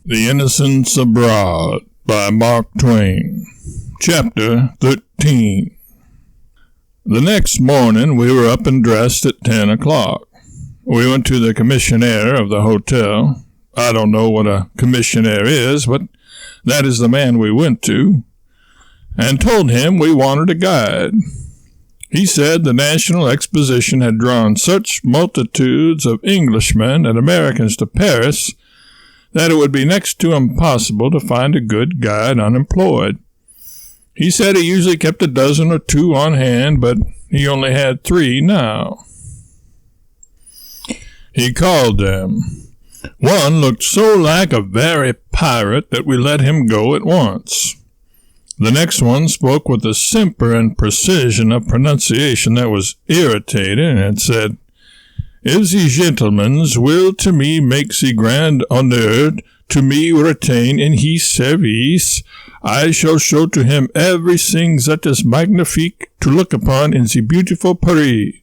The Innocents Abroad by Mark Twain. Chapter 13. The next morning we were up and dressed at 10 o'clock. We went to the commissionaire of the hotel. I don't know what a commissionaire is, but that is the man we went to, and told him we wanted a guide. He said the National Exposition had drawn such multitudes of Englishmen and Americans to Paris that it would be next to impossible to find a good guide unemployed. He said he usually kept a dozen or two on hand, but he only had 3 now. He called them. One looked so like a very pirate that we let him go at once. The next one spoke with a simper and precision of pronunciation that was irritating, and said, "If the gentleman's will to me make the grand honneur to me retain in his service, I shall show to him everything that is magnifique to look upon in the beautiful Paris.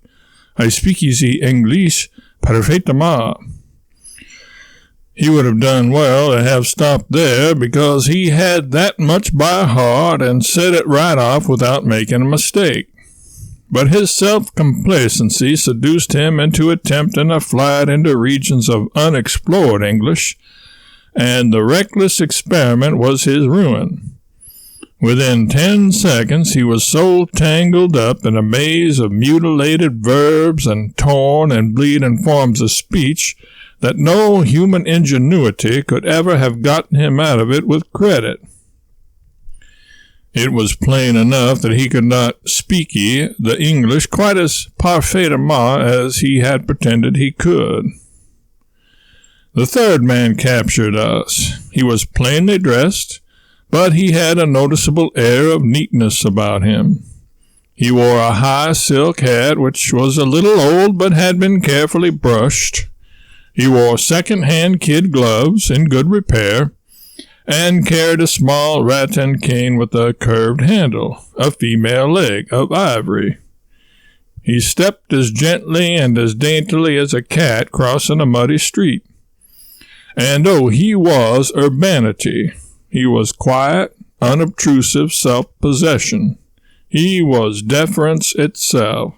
I speak the English parfaitement." He would have done well to have stopped there, because he had that much by heart and said it right off without making a mistake. But his self-complacency seduced him into attempting a flight into regions of unexplored English, and the reckless experiment was his ruin. Within 10 seconds he was so tangled up in a maze of mutilated verbs and torn and bleeding forms of speech that no human ingenuity could ever have gotten him out of it with credit. It was plain enough that he could not speak the English quite as parfaitement as he had pretended he could. The third man captured us. He was plainly dressed, but he had a noticeable air of neatness about him. He wore a high silk hat, which was a little old but had been carefully brushed. He wore second-hand kid gloves in good repair, and carried a small rattan cane with a curved handle, a female leg of ivory. He stepped as gently and as daintily as a cat crossing a muddy street. And oh, he was urbanity. He was quiet, unobtrusive self-possession. He was deference itself.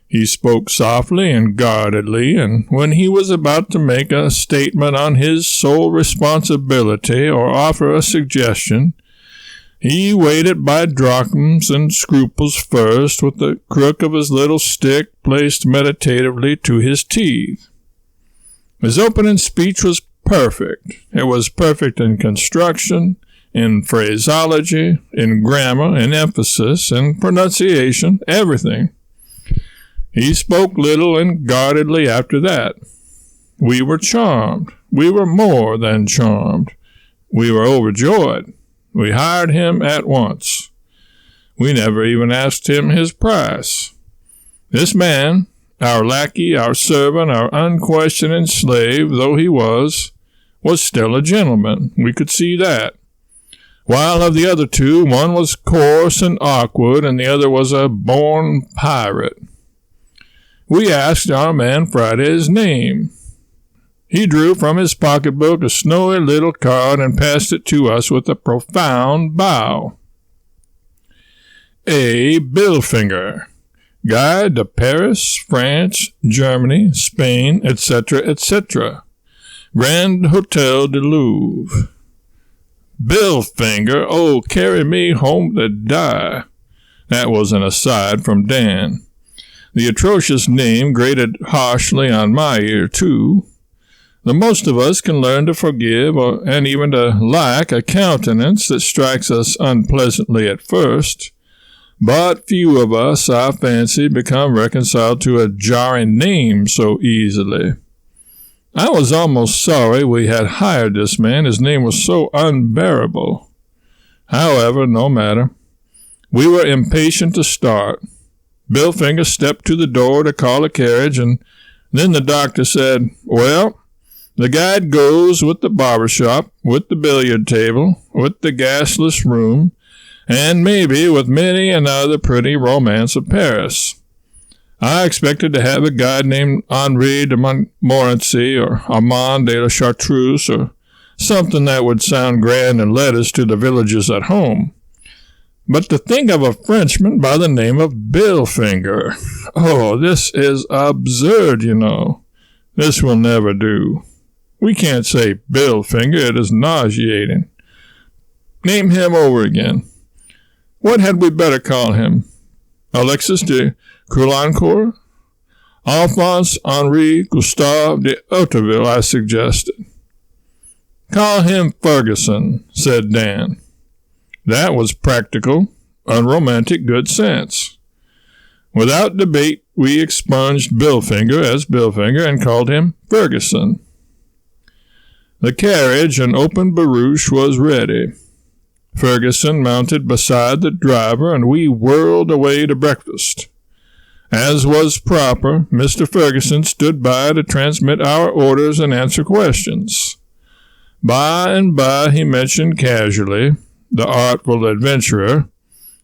He spoke softly and guardedly, and when he was about to make a statement on his sole responsibility or offer a suggestion, he weighed it by drachms and scruples first, with the crook of his little stick placed meditatively to his teeth. His opening speech was perfect. It was perfect in construction, in phraseology, in grammar, in emphasis, in pronunciation, everything. He spoke little and guardedly after that. We were charmed. We were more than charmed. We were overjoyed. We hired him at once. We never even asked him his price. This man, our lackey, our servant, our unquestioning slave though he was still a gentleman. We could see that. While of the other two, one was coarse and awkward, and the other was a born pirate. We asked our man Friday his name. He drew from his pocketbook a snowy little card and passed it to us with a profound bow. A. Billfinger, Guide to Paris, France, Germany, Spain, etc., etc. Grand Hotel du Louvre. Billfinger, oh, carry me home to die. That was an aside from Dan. The atrocious name grated harshly on my ear, too. The most of us can learn to forgive and even to like a countenance that strikes us unpleasantly at first, but few of us, I fancy, become reconciled to a jarring name so easily. I was almost sorry we had hired this man. His name was so unbearable. However, no matter. We were impatient to start. Billfinger stepped to the door to call a carriage, and then the doctor said, "Well, the guide goes with the barber shop, with the billiard table, with the gasless room, and maybe with many another pretty romance of Paris. I expected to have a guy named Henri de Montmorency or Armand de la Chartreuse or something that would sound grand in letters to the villagers at home. But to think of a Frenchman by the name of Billfinger, oh, this is absurd, you know. This will never do. We can't say Billfinger, it is nauseating. Name him over again. What had we better call him? Alexis de Caulaincourt? Alphonse Henri Gustave de Hauteville, I suggested. Call him Ferguson, said Dan. That was practical, unromantic good sense. Without debate, we expunged Billfinger as Billfinger and called him Ferguson. The carriage, an open barouche, was ready. Ferguson mounted beside the driver, and we whirled away to breakfast. As was proper, Mr. Ferguson stood by to transmit our orders and answer questions. By and by he mentioned casually, the artful adventurer,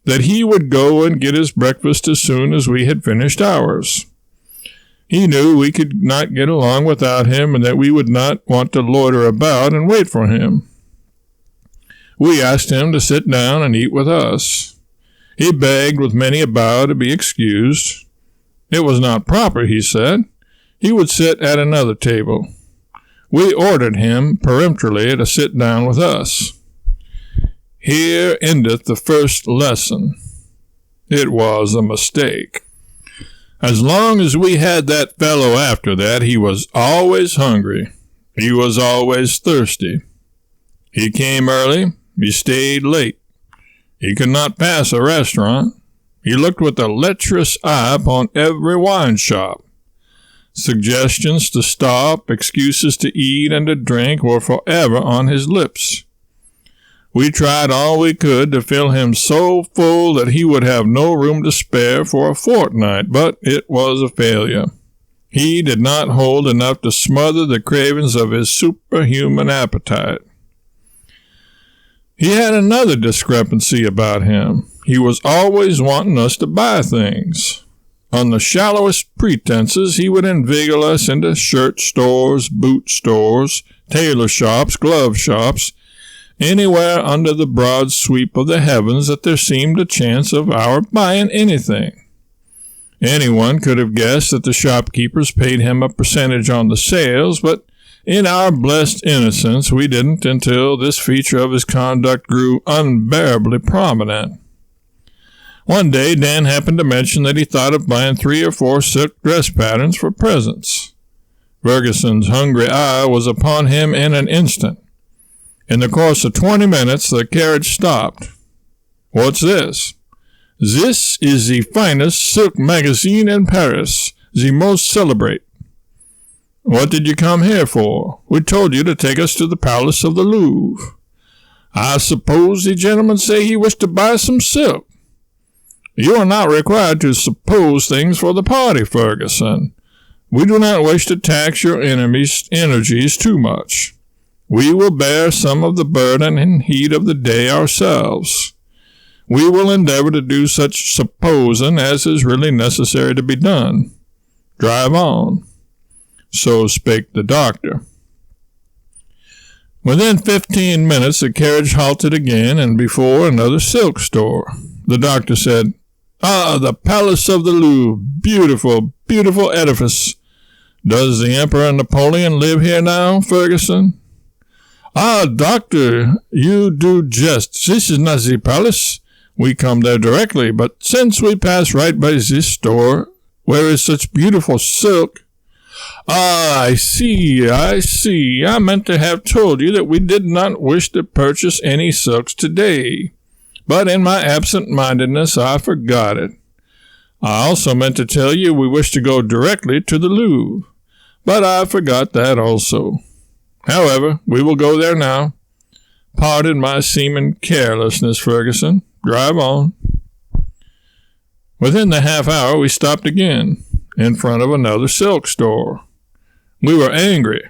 that he would go and get his breakfast as soon as we had finished ours. He knew we could not get along without him and that we would not want to loiter about and wait for him. We asked him to sit down and eat with us. He begged with many a bow to be excused. It was not proper, he said. He would sit at another table. We ordered him peremptorily to sit down with us. Here endeth the first lesson. It was a mistake. As long as we had that fellow after that, he was always hungry. He was always thirsty. He came early. He stayed late. He could not pass a restaurant. He looked with a lecherous eye upon every wine shop. Suggestions to stop, excuses to eat and to drink were forever on his lips. We tried all we could to fill him so full that he would have no room to spare for a fortnight, but it was a failure. He did not hold enough to smother the cravings of his superhuman appetite. He had another discrepancy about him. He was always wanting us to buy things. On the shallowest pretenses, he would inveigle us into shirt stores, boot stores, tailor shops, glove shops, anywhere under the broad sweep of the heavens that there seemed a chance of our buying anything. Anyone could have guessed that the shopkeepers paid him a percentage on the sales, but in our blessed innocence we didn't until this feature of his conduct grew unbearably prominent. One day Dan happened to mention that he thought of buying 3 or 4 silk dress patterns for presents. Ferguson's hungry eye was upon him in an instant. In the course of 20 minutes, the carriage stopped. What's this? This is the finest silk magazine in Paris, the most celebrate. What did you come here for? We told you to take us to the Palace of the Louvre. I suppose the gentleman say he wished to buy some silk. You are not required to suppose things for the party, Ferguson. We do not wish to tax your energies too much. We will bear some of the burden and heat of the day ourselves. We will endeavor to do such supposing as is really necessary to be done. Drive on. So spake the doctor. Within 15 minutes the carriage halted again and before another silk store. The doctor said, "Ah, the Palace of the Louvre, beautiful, beautiful edifice. Does the Emperor Napoleon live here now, Ferguson?" "Ah, doctor, you do jest. This is not the palace. We come there directly, but since we pass right by this store, where is such beautiful silk—" "Ah, I see. I meant to have told you that we did not wish to purchase any silks today. But in my absent-mindedness I forgot it. I also meant to tell you we wish to go directly to the Louvre, but I forgot that also. However, we will go there now. Pardon my seeming carelessness, Ferguson. Drive on." Within the half hour we stopped again, in front of another silk store. We were angry,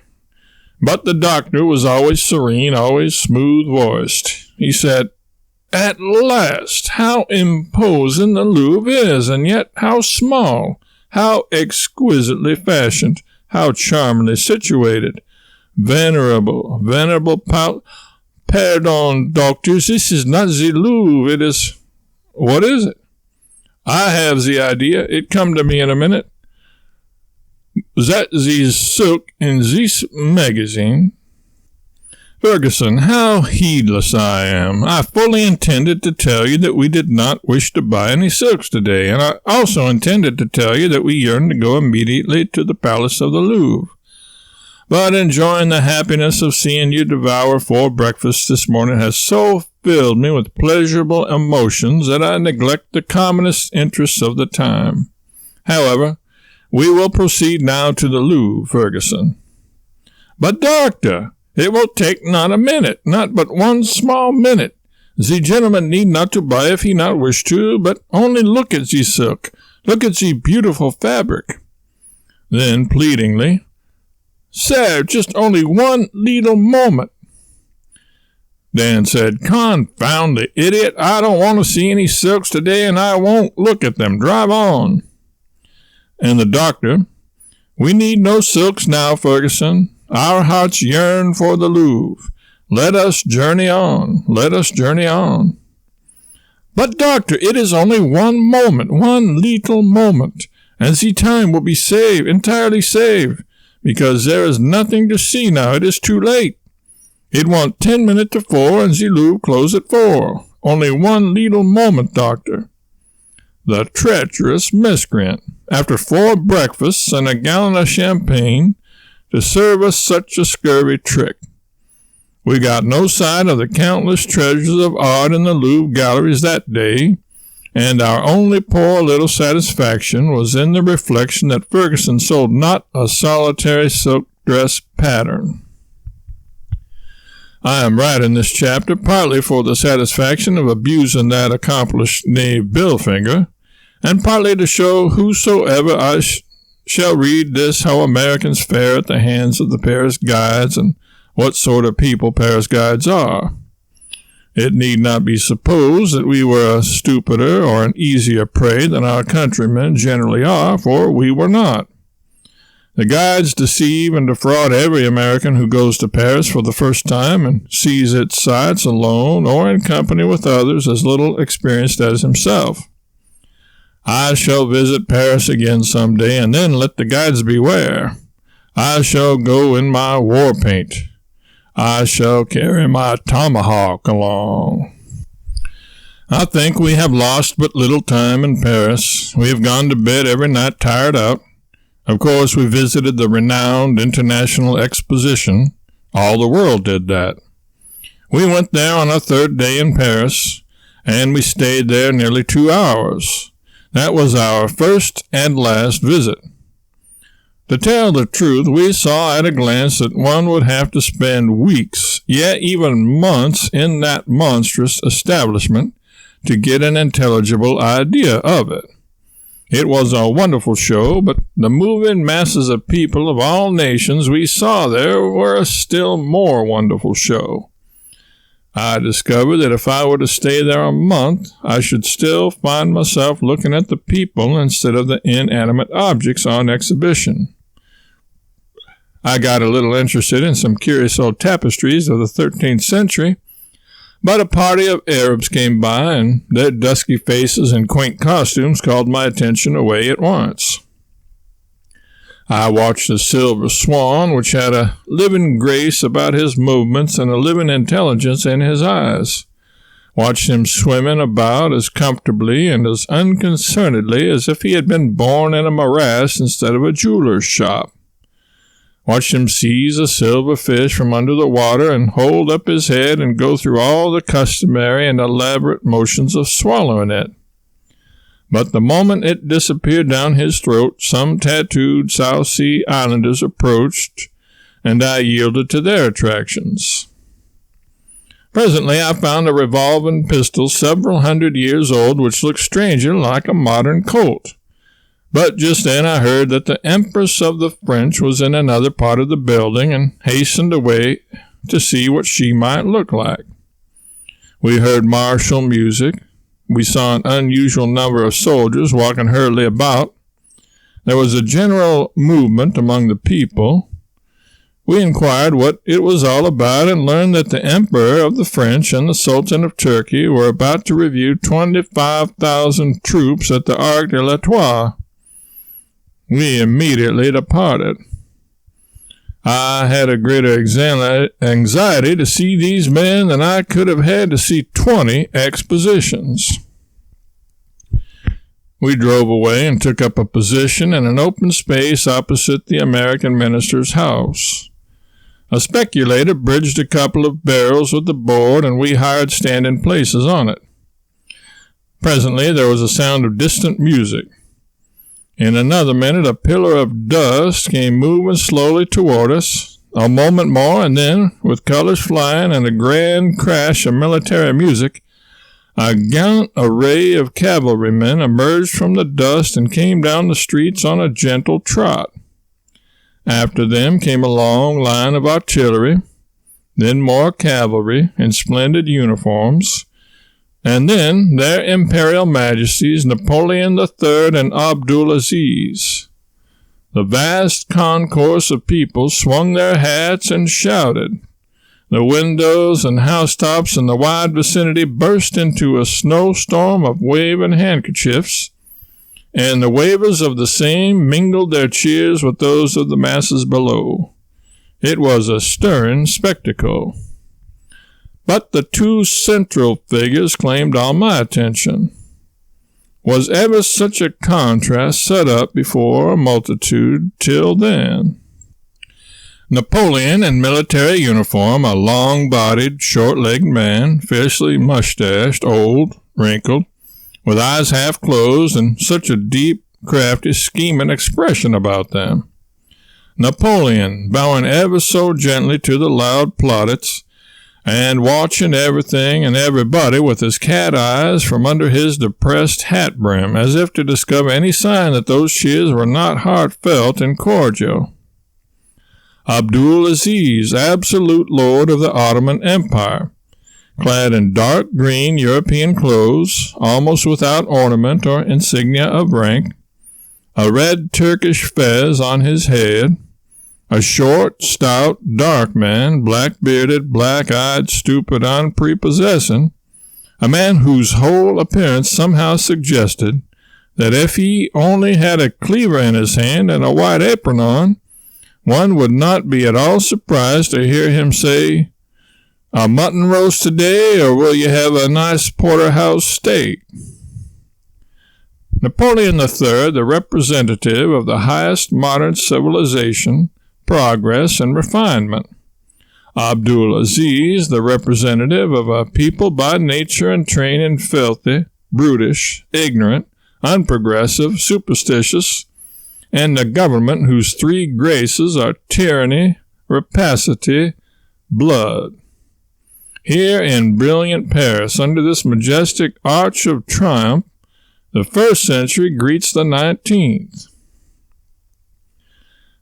but the doctor was always serene, always smooth-voiced. He said, "At last! How imposing the Louvre is, and yet how small, how exquisitely fashioned, how charmingly situated. Venerable pardon, doctors, this is not the Louvre, it is... What is it? I have the idea. It come to me in a minute. That the silk in this magazine. Ferguson, how heedless I am. I fully intended to tell you that we did not wish to buy any silks today, and I also intended to tell you that we yearned to go immediately to the Palace of the Louvre. But enjoying the happiness of seeing you devour 4 breakfasts this morning has so filled me with pleasurable emotions that I neglect the commonest interests of the time. However, we will proceed now to the Louvre, Ferguson. But, doctor, it will take not a minute, not but one small minute. The gentleman need not to buy if he not wish to, but only look at the silk. Look at the beautiful fabric. Then, pleadingly, Sir, just only one little moment. Dan said, Confound the idiot. I don't want to see any silks today, and I won't look at them. Drive on. And the doctor, We need no silks now, Ferguson. Our hearts yearn for the Louvre. Let us journey on. Let us journey on. But, doctor, it is only one moment, one little moment, and the time will be saved, entirely saved, because there is nothing to see now. It is too late. It want 10 minutes to 4, and the Louvre close at 4. Only one little moment, doctor. The treacherous miscreant, after 4 breakfasts and a gallon of champagne, to serve us such a scurvy trick. We got no sight of the countless treasures of art in the Louvre galleries that day, and our only poor little satisfaction was in the reflection that Ferguson sold not a solitary silk dress pattern. I am writing this chapter partly for the satisfaction of abusing that accomplished knave Billfinger, and partly to show whosoever shall read this how Americans fare at the hands of the Paris guides and what sort of people Paris guides are. It need not be supposed that we were a stupider or an easier prey than our countrymen generally are, for we were not. The guides deceive and defraud every American who goes to Paris for the first time and sees its sights alone or in company with others as little experienced as himself. I shall visit Paris again some day, and then let the guides beware. I shall go in my war paint. I shall carry my tomahawk along. I think we have lost but little time in Paris. We have gone to bed every night tired out. Of course, we visited the renowned International Exposition. All the world did that. We went there on our 3rd day in Paris, and we stayed there nearly 2 hours. That was our first and last visit. To tell the truth, we saw at a glance that one would have to spend weeks, yet even months, in that monstrous establishment to get an intelligible idea of it. It was a wonderful show, but the moving masses of people of all nations we saw there were a still more wonderful show. I discovered that if I were to stay there a month, I should still find myself looking at the people instead of the inanimate objects on exhibition. I got a little interested in some curious old tapestries of the 13th century, but a party of Arabs came by, and their dusky faces and quaint costumes called my attention away at once. I watched the silver swan, which had a living grace about his movements and a living intelligence in his eyes. Watched him swimming about as comfortably and as unconcernedly as if he had been born in a morass instead of a jeweler's shop. Watched him seize a silver fish from under the water and hold up his head and go through all the customary and elaborate motions of swallowing it. But the moment it disappeared down his throat, some tattooed South Sea Islanders approached, and I yielded to their attractions. Presently I found a revolving pistol several hundred years old, which looked strangely like a modern Colt. But just then I heard that the Empress of the French was in another part of the building, and hastened away to see what she might look like. We heard martial music. We saw an unusual number of soldiers walking hurriedly about. There was a general movement among the people. We inquired what it was all about and learned that the Emperor of the French and the Sultan of Turkey were about to review 25,000 troops at the Arc de l'Etoile. We immediately departed. I had a greater anxiety to see these men than I could have had to see 20 expositions. We drove away and took up a position in an open space opposite the American minister's house. A speculator bridged a couple of barrels with the board, and we hired standing places on it. Presently there was a sound of distant music. In another minute a pillar of dust came moving slowly toward us. A moment more, and then, with colors flying and a grand crash of military music, a gallant array of cavalrymen emerged from the dust and came down the streets on a gentle trot. After them came a long line of artillery, then more cavalry in splendid uniforms, and then their Imperial Majesties Napoleon III and Abdul Aziz. The vast concourse of people swung their hats and shouted. The windows and housetops in the wide vicinity burst into a snowstorm of waving handkerchiefs, and the wavers of the same mingled their cheers with those of the masses below. It was a stirring spectacle. But the two central figures claimed all my attention. Was ever such a contrast set up before a multitude till then? Napoleon in military uniform, a long-bodied, short-legged man, fiercely mustached, old, wrinkled, with eyes half closed and such a deep, crafty, scheming expression about them. Napoleon, bowing ever so gently to the loud plaudits, and watching everything and everybody with his cat eyes from under his depressed hat brim, as if to discover any sign that those cheers were not heartfelt and cordial. Abdul Aziz, absolute lord of the Ottoman Empire, clad in dark green European clothes, almost without ornament or insignia of rank, a red Turkish fez on his head, a short, stout, dark man, black-bearded, black-eyed, stupid, unprepossessing, a man whose whole appearance somehow suggested that if he only had a cleaver in his hand and a white apron on, one would not be at all surprised to hear him say, "A mutton roast today, or will you have a nice porterhouse steak?" Napoleon III, the representative of the highest modern civilization, progress, and refinement. Abdul Aziz, the representative of a people by nature and training filthy, brutish, ignorant, unprogressive, superstitious, and a government whose three graces are tyranny, rapacity, blood. Here in brilliant Paris, under this majestic arch of triumph, the first century greets the 19th.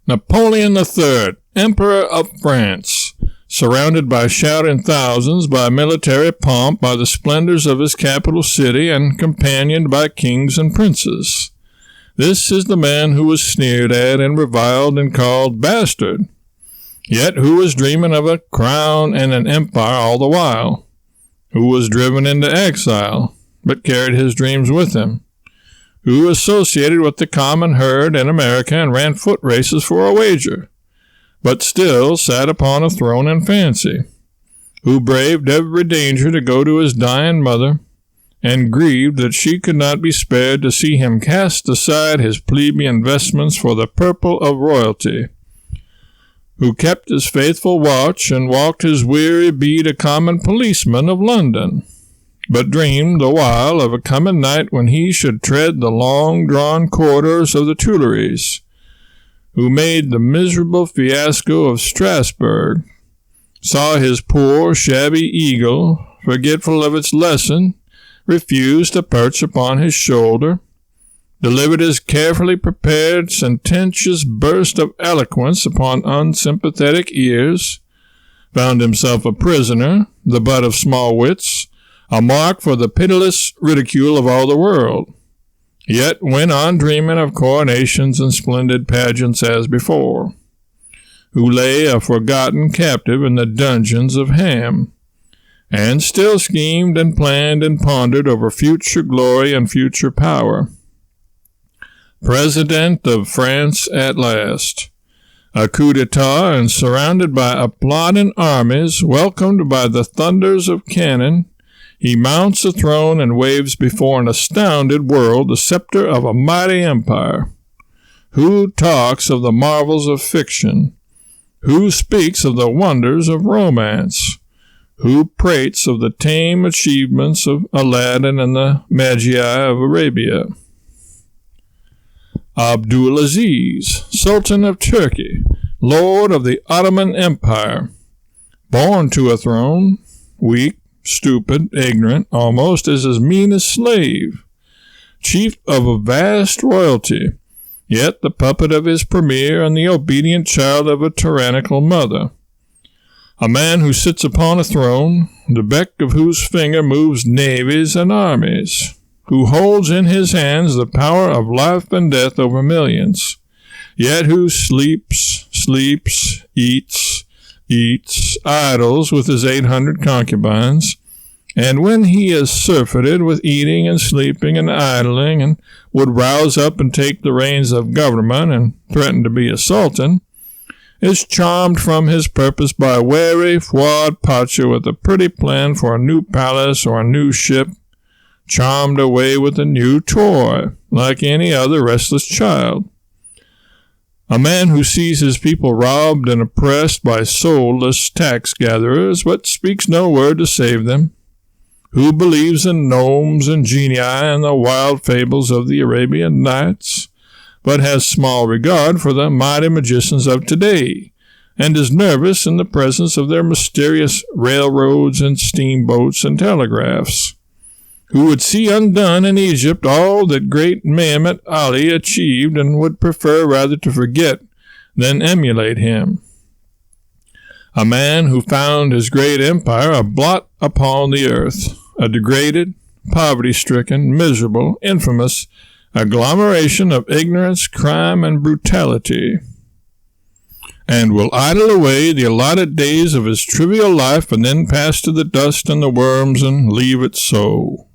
Napoleon III, Emperor of France, surrounded by shouting thousands, by military pomp, by the splendors of his capital city, and companioned by kings and princes. This is the man who was sneered at and reviled and called bastard, yet who was dreaming of a crown and an empire all the while, who was driven into exile, but carried his dreams with him, who associated with the common herd in America and ran foot races for a wager, but still sat upon a throne in fancy, who braved every danger to go to his dying mother, and grieved that she could not be spared to see him cast aside his plebeian vestments for the purple of royalty, who kept his faithful watch and walked his weary beat a common policeman of London, but dreamed the while of a coming night when he should tread the long-drawn corridors of the Tuileries, who made the miserable fiasco of Strasbourg, saw his poor, shabby eagle, forgetful of its lesson, refuse to perch upon his shoulder, delivered his carefully prepared, sententious burst of eloquence upon unsympathetic ears, found himself a prisoner, the butt of small wits, a mark for the pitiless ridicule of all the world, yet went on dreaming of coronations and splendid pageants as before, who lay a forgotten captive in the dungeons of Ham, and still schemed and planned and pondered over future glory and future power. President of France at last. A coup d'etat, and surrounded by applauding armies, welcomed by the thunders of cannon, he mounts the throne and waves before an astounded world the scepter of a mighty empire. Who talks of the marvels of fiction? Who speaks of the wonders of romance? Who prates of the tame achievements of Aladdin and the Magi of Arabia? Abdulaziz, Sultan of Turkey, Lord of the Ottoman Empire, born to a throne, weak, stupid, ignorant, almost as his meanest slave, chief of a vast royalty, yet the puppet of his premier and the obedient child of a tyrannical mother. A man who sits upon a throne, the beck of whose finger moves navies and armies, who holds in his hands the power of life and death over millions, yet who sleeps, eats, idles with his 800 concubines, and when he is surfeited with eating and sleeping and idling, and would rouse up and take the reins of government and threaten to be a sultan, is charmed from his purpose by a wary Fuad Pacha with a pretty plan for a new palace or a new ship, charmed away with a new toy, like any other restless child. A man who sees his people robbed and oppressed by soulless tax-gatherers, but speaks no word to save them, who believes in gnomes and genii and the wild fables of the Arabian Nights, but has small regard for the mighty magicians of today, and is nervous in the presence of their mysterious railroads and steamboats and telegraphs, who would see undone in Egypt all that great Muhammad Ali achieved and would prefer rather to forget than emulate him. A man who found his great empire a blot upon the earth, a degraded, poverty-stricken, miserable, infamous agglomeration of ignorance, crime, and brutality, and will idle away the allotted days of his trivial life and then pass to the dust and the worms and leave it so.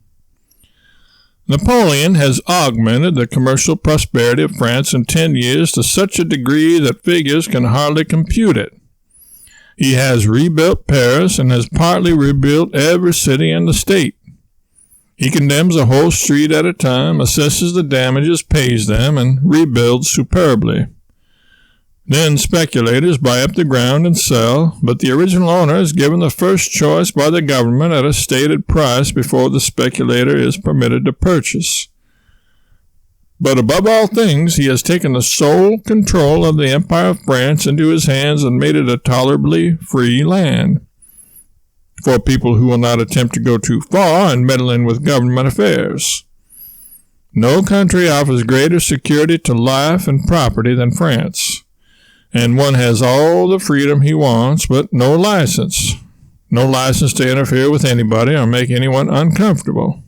Napoleon has augmented the commercial prosperity of France in 10 years to such a degree that figures can hardly compute it. He has rebuilt Paris and has partly rebuilt every city in the state. He condemns a whole street at a time, assesses the damages, pays them, and rebuilds superbly. Then speculators buy up the ground and sell, but the original owner is given the first choice by the government at a stated price before the speculator is permitted to purchase. But above all things, he has taken the sole control of the Empire of France into his hands and made it a tolerably free land for people who will not attempt to go too far and meddle in with government affairs. No country offers greater security to life and property than France, and one has all the freedom he wants, but no license to interfere with anybody or make anyone uncomfortable.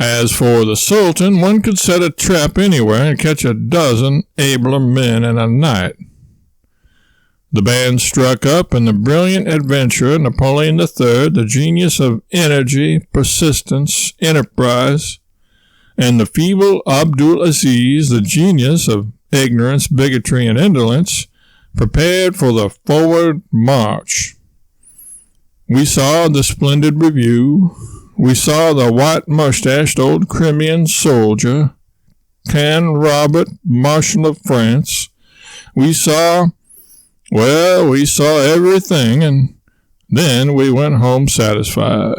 As for the Sultan, one could set a trap anywhere and catch a dozen abler men in a night. The band struck up, and the brilliant adventurer Napoleon III, the genius of energy, persistence, enterprise, and the feeble Abdulaziz, the genius of ignorance, bigotry, and indolence, prepared for the forward march. We saw the splendid review. We saw the white-mustached old Crimean soldier, Can Robert, Marshal of France. We saw everything, and then we went home satisfied.